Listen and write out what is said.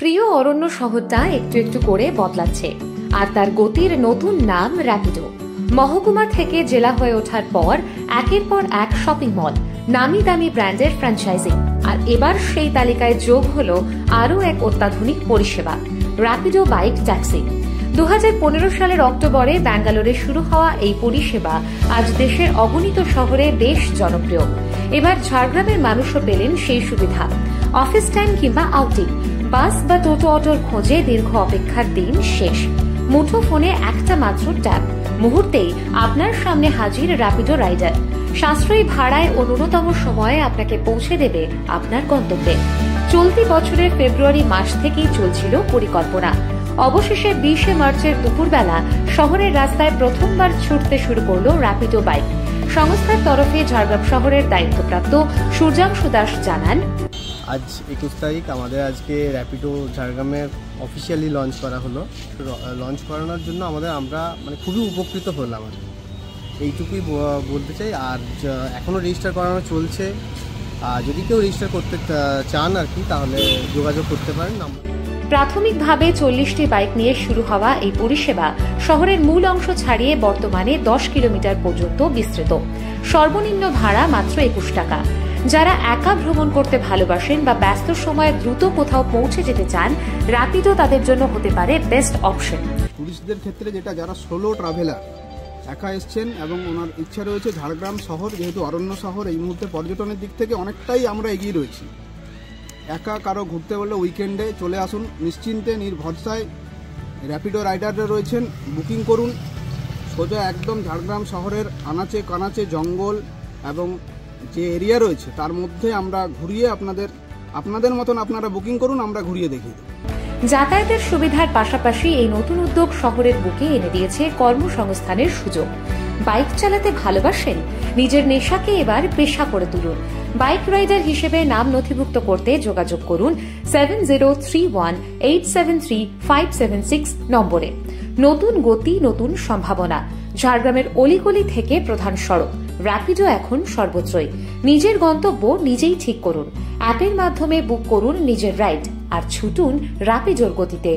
প্রিয় অরণ্য শহরটা একটু একটু করে বদলাচ্ছে, আর তার গতির নতুন নাম র্যাপিডো। মহকুমা থেকে জেলা হয়ে ওঠার পর একের পর এক শপিং মল, নামি দামি ব্র্যান্ডের ফ্র্যাঞ্চাইজি, আর এবার সেই তালিকায় যোগ হলো আরও এক অত্যাধুনিক পরিষেবা, র্যাপিডো বাইক ট্যাক্সি। 2015 সালের অক্টোবরে ব্যাঙ্গালোরে শুরু হওয়া এই পরিষেবা আজ দেশের অগণিত শহরে বেশ জনপ্রিয়। এবার ঝাড়গ্রামের মানুষও পেলেন সেই সুবিধা। অফিস টাইম কিংবা আউটিং, বাস বা টোটো অটোর খোঁজে দীর্ঘ অপেক্ষার দিন শেষ। মুঠো ফোনে একটা মাত্র ট্যাপ, মুহূর্তেই আপনার সামনে হাজির র্যাপিডো রাইডার। সাশ্রয়ী ভাড়ায় ও ন্যূনতম সময়ে আপনাকে পৌঁছে দেবে আপনার গন্তব্যে। চলতি বছরের ফেব্রুয়ারি মাস থেকেই চলছিল পরিকল্পনা। অবশেষে 20 মার্চের দুপুরবেলা শহরের রাস্তায় প্রথমবার ছুটতে শুরু করল র্যাপিডো বাইক। সংস্থার তরফে ঝাড়গ্রাম শহরের দায়িত্বপ্রাপ্ত সূর্যাংশু দাস জানান, আজ 21 তারিখ আমাদের আজকে র্যাপিডো ঝাড়গ্রামের অফিসিয়ালি লঞ্চ করা হলো। লঞ্চ করানোর জন্য আমরা খুবই উপকৃত হলাম, এইটুকুই বলতে চাই। আর এখনও রেজিস্টার করানো চলছে, যদি কেউ রেজিস্টার করতে চান তাহলে যোগাযোগ করতে পারেন। প্রাথমিকভাবে 40টি বাইক নিয়ে শুরু হওয়া এই পরিষেবা শহরের মূল অংশ ছাড়িয়ে বর্তমানে 10 কিলোমিটার পর্যন্ত বিস্তৃত। সর্বনিম্ন ভাড়া মাত্র 21 টাকা। যারা একা ভ্রমণ করতে ভালোবাসেন বা ব্যস্ত সময়ে দ্রুত কোথাও পৌঁছে যেতে চান, র্যাপিডো তাদের জন্য হতে পারে বেস্ট অপশন। টুরিস্টদের ক্ষেত্রে যারা সোলো ট্রাভেলার, একা এসছেন এবং ওনার ইচ্ছা রয়েছে ঝাড়গ্রাম শহর যেহেতু অরণ্য শহর, এই মুহূর্তে পর্যটনের দিক থেকে অনেকটাই আমরা এগিয়ে রয়েছি। একা কারো ঘুরতে বললে উইকেন্ডে চলে আসুন, নিশ্চিন্তে নির্ভরসায় র্যাপিডো রাইডাররা রয়েছেন, বুকিং করুন। সোজা একদম ঝাড়গ্রাম শহরের আনাচে কানাচে জঙ্গল এবং যে এরিয়া রয়েছে তার মধ্যে আমরা ঘুরিয়ে আপনাদের মতন আপনারা বুকিং করুন, আমরা ঘুরিয়ে দেখিয়ে দেব। যাতায়াতের সুবিধার পাশাপাশি এই নতুন উদ্যোগ শহরের বুকে এনে দিয়েছে কর্মসংস্থানের সুযোগ। বাইক চালাতে ভালোবাসেন? নিজের নেশাকে এবার পেশা করে তুলুন। বাইক রাইডার হিসেবে নাম নথিভুক্ত করতে যোগাযোগ করুন 7031873576 নম্বরে। নতুন গতি, নতুন সম্ভাবনা। ঝাড়গ্রামের অলিগলি থেকে প্রধান সড়ক, র্যাপিডো এখন সর্বত্রই। নিজের গন্তব্য নিজেই ঠিক করুন। অ্যাপের মাধ্যমে বুক করুন নিজের রাইড আর ছুটুন র্যাপিডোর গতিতে।